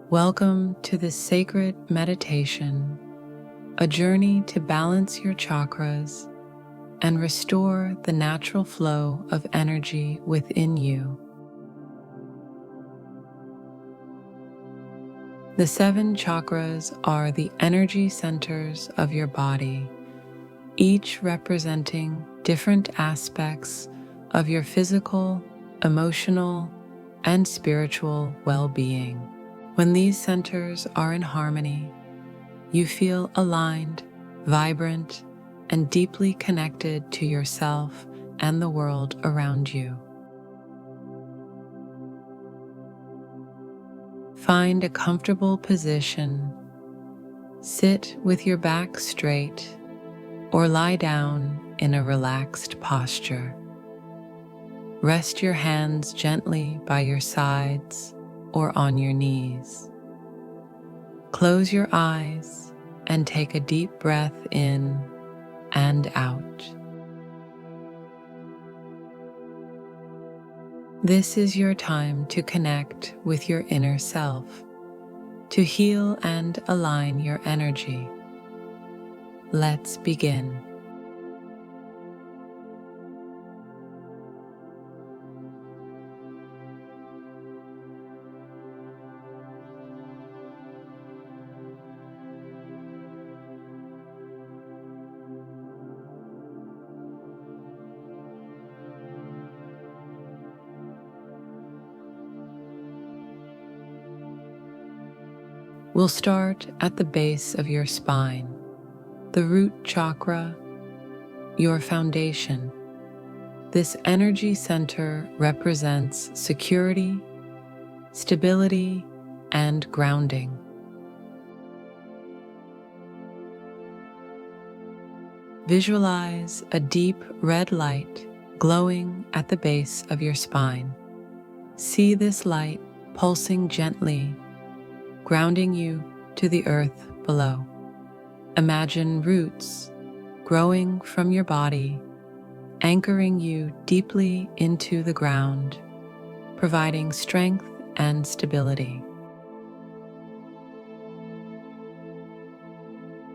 Welcome to this sacred meditation, a journey to balance your chakras and restore the natural flow of energy within you. The 7 chakras are the energy centers of your body, each representing different aspects of your physical, emotional, and spiritual well-being. When these centers are in harmony, you feel aligned, vibrant, and deeply connected to yourself and the world around you. Find a comfortable position, sit with your back straight, or lie down in a relaxed posture. Rest your hands gently by your sides or on your knees. Close your eyes and take a deep breath in and out. This is your time to connect with your inner self, to heal and align your energy. Let's begin. We'll start at the base of your spine, the root chakra, your foundation. This energy center represents security, stability, and grounding. Visualize a deep red light glowing at the base of your spine. See this light pulsing gently, grounding you to the earth below. Imagine roots growing from your body, anchoring you deeply into the ground, providing strength and stability.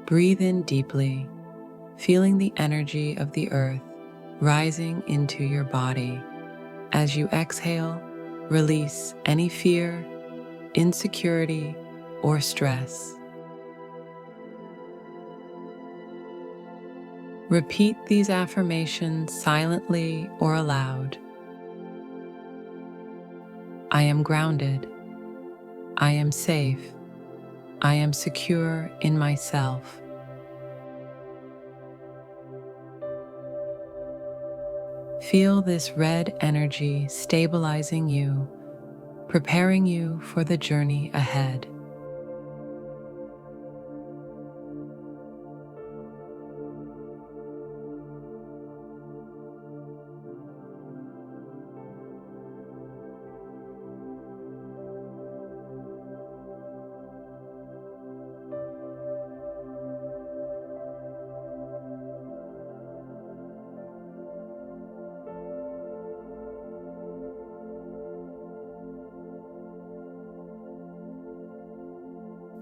Breathe in deeply, feeling the energy of the earth rising into your body. As you exhale, release any fear, insecurity, or stress. Repeat these affirmations silently or aloud. I am grounded. I am safe. I am secure in myself. Feel this red energy stabilizing you, preparing you for the journey ahead.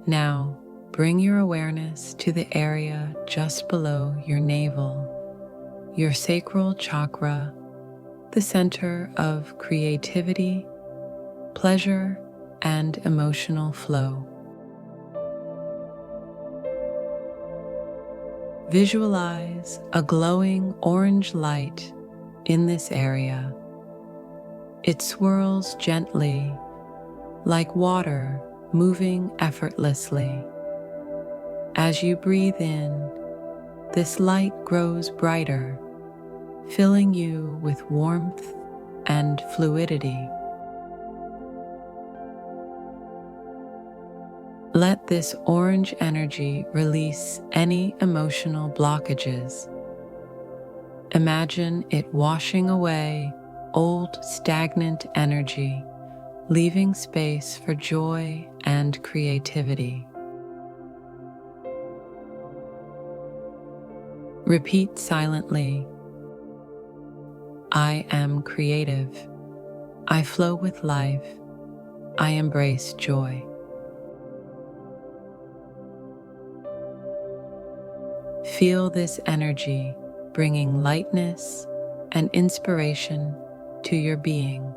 Now, bring your awareness to the area just below your navel, your sacral chakra, the center of creativity, pleasure, and emotional flow. Visualize a glowing orange light in this area. It swirls gently, like water moving effortlessly. As you breathe in, this light grows brighter, filling you with warmth and fluidity. Let this orange energy release any emotional blockages. Imagine it washing away old stagnant energy, leaving space for joy and creativity. Repeat silently, I am creative. I flow with life. I embrace joy. Feel this energy bringing lightness and inspiration to your being.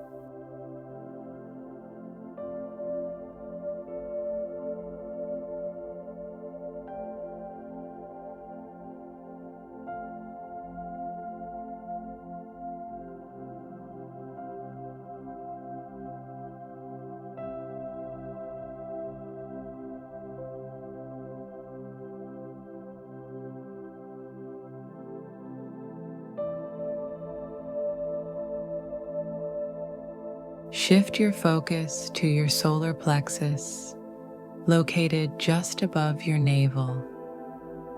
Shift your focus to your solar plexus, located just above your navel.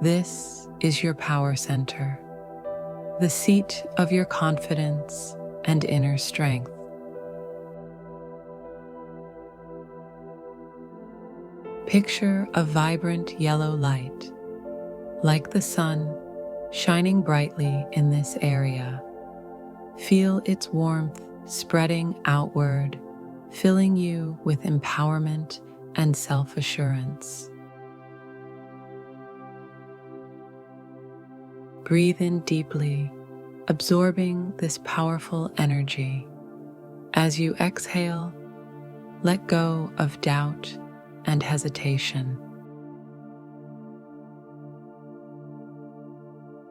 This is your power center, the seat of your confidence and inner strength. Picture a vibrant yellow light, like the sun, shining brightly in this area. Feel its warmth spreading outward, filling you with empowerment and self-assurance. Breathe in deeply, absorbing this powerful energy. As you exhale, let go of doubt and hesitation.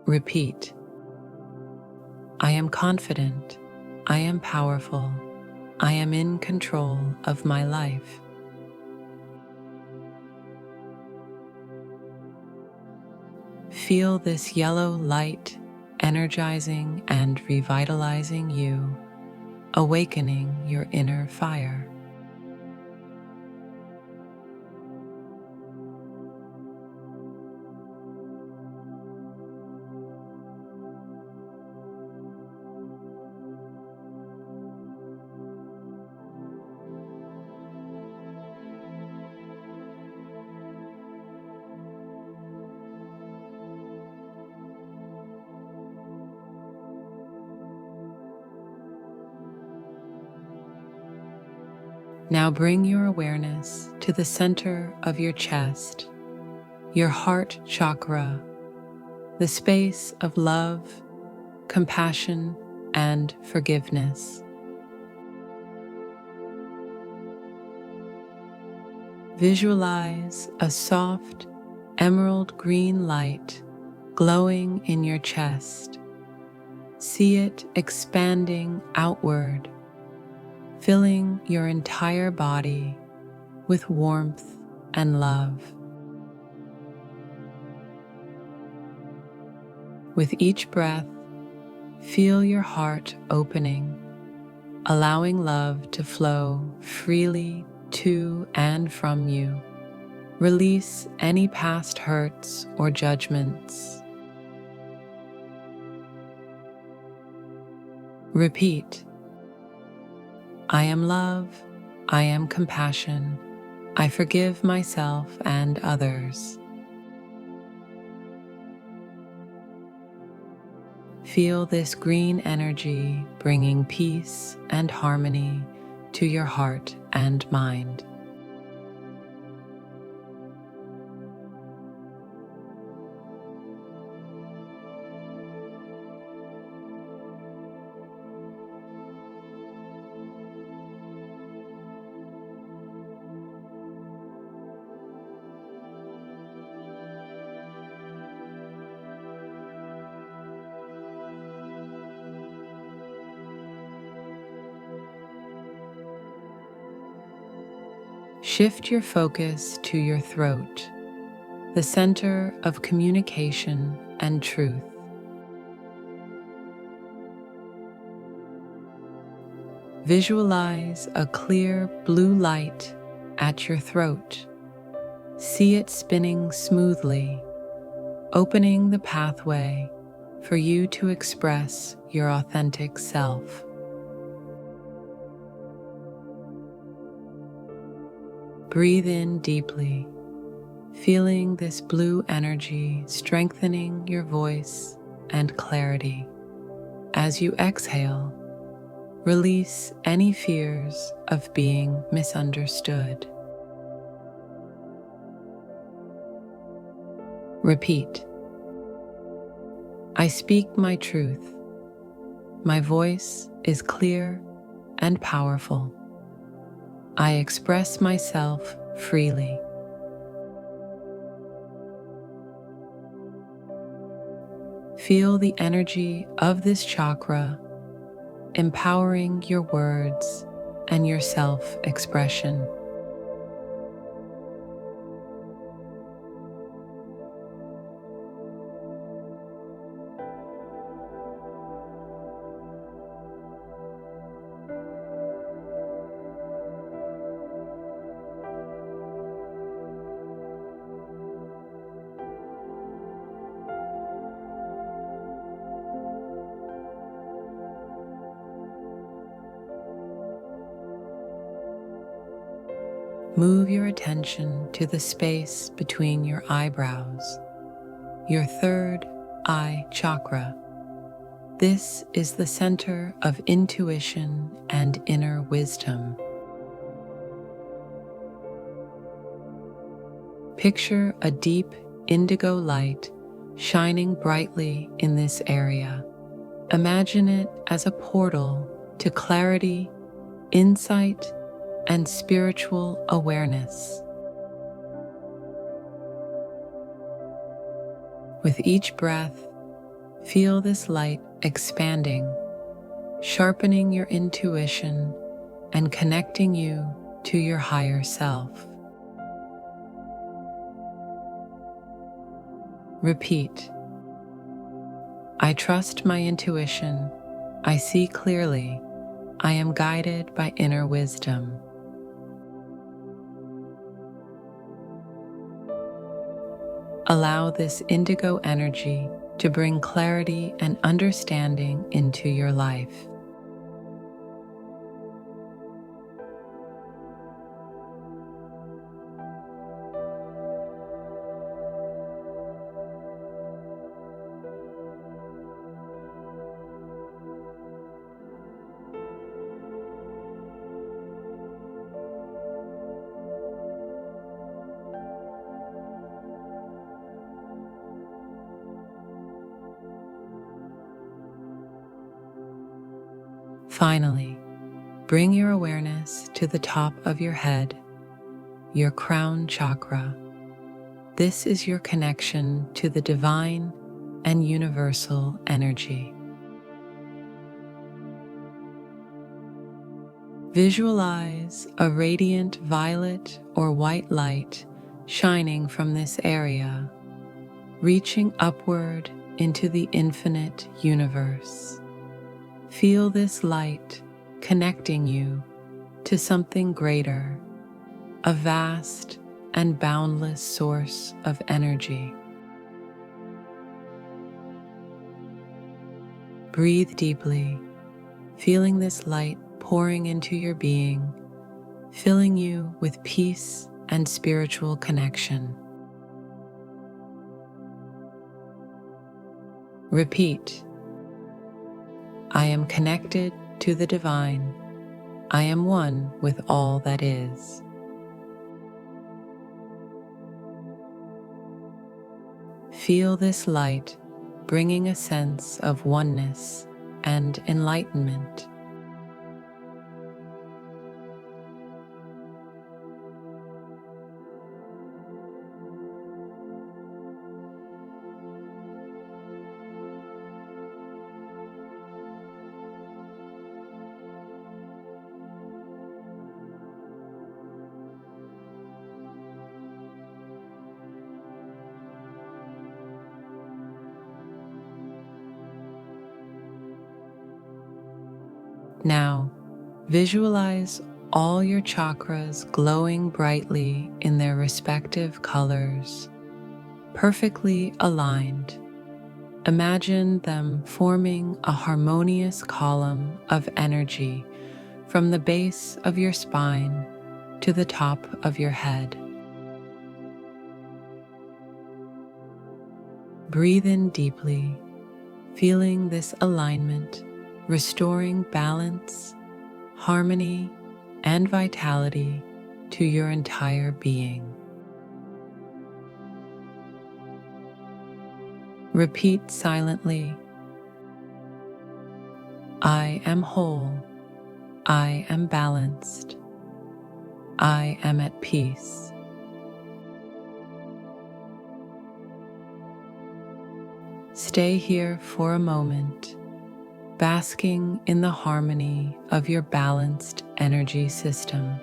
Repeat, I am confident, I am powerful, I am in control of my life. Feel this yellow light energizing and revitalizing you, awakening your inner fire. Now bring your awareness to the center of your chest, your Heart Chakra, the space of love, compassion, and forgiveness. Visualize a soft, emerald green light glowing in your chest. See it expanding outward, filling your entire body with warmth and love. With each breath, feel your heart opening, allowing love to flow freely to and from you. Release any past hurts or judgments. Repeat, I am love, I am compassion, I forgive myself and others. Feel this green energy bringing peace and harmony to your heart and mind. Shift your focus to your throat, the center of communication and truth. Visualize a clear blue light at your throat. See it spinning smoothly, opening the pathway for you to express your authentic self. Breathe in deeply, feeling this blue energy strengthening your voice and clarity. As you exhale, release any fears of being misunderstood. Repeat, I speak my truth. My voice is clear and powerful. I express myself freely. Feel the energy of this chakra empowering your words and your self-expression. Move your attention to the space between your eyebrows, your third eye chakra. This is the center of intuition and inner wisdom. Picture a deep indigo light shining brightly in this area. Imagine it as a portal to clarity, insight, and spiritual awareness. With each breath, feel this light expanding, sharpening your intuition and connecting you to your higher self. Repeat. I trust my intuition. I see clearly. I am guided by inner wisdom. Allow this indigo energy to bring clarity and understanding into your life. Finally, bring your awareness to the top of your head, your Crown Chakra. This is your connection to the divine and universal energy. Visualize a radiant violet or white light shining from this area, reaching upward into the infinite universe. Feel this light connecting you to something greater, a vast and boundless source of energy. Breathe deeply, feeling this light pouring into your being, filling you with peace and spiritual connection. Repeat. I am connected to the divine. I am one with all that is. Feel this light bringing a sense of oneness and enlightenment. Now, visualize all your chakras glowing brightly in their respective colors, perfectly aligned. Imagine them forming a harmonious column of energy from the base of your spine to the top of your head. Breathe in deeply, feeling this alignment, restoring balance, harmony, and vitality to your entire being. Repeat silently, I am whole, I am balanced, I am at peace. Stay here for a moment, basking in the harmony of your balanced energy system.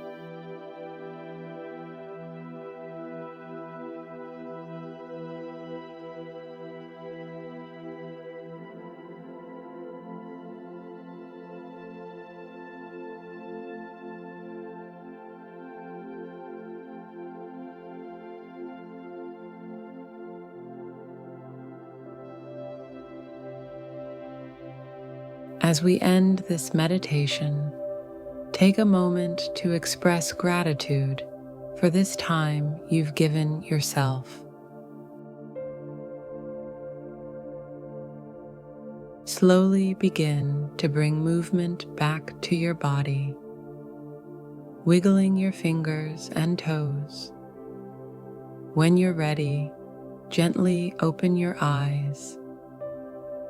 As we end this meditation, take a moment to express gratitude for this time you've given yourself. Slowly begin to bring movement back to your body, wiggling your fingers and toes. When you're ready, gently open your eyes,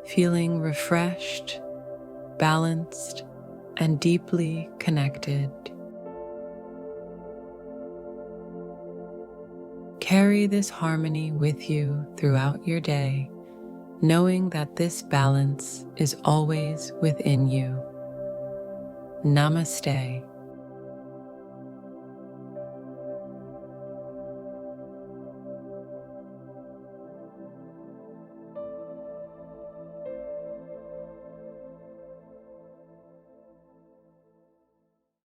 feeling refreshed, balanced, and deeply connected. Carry this harmony with you throughout your day, knowing that this balance is always within you. Namaste.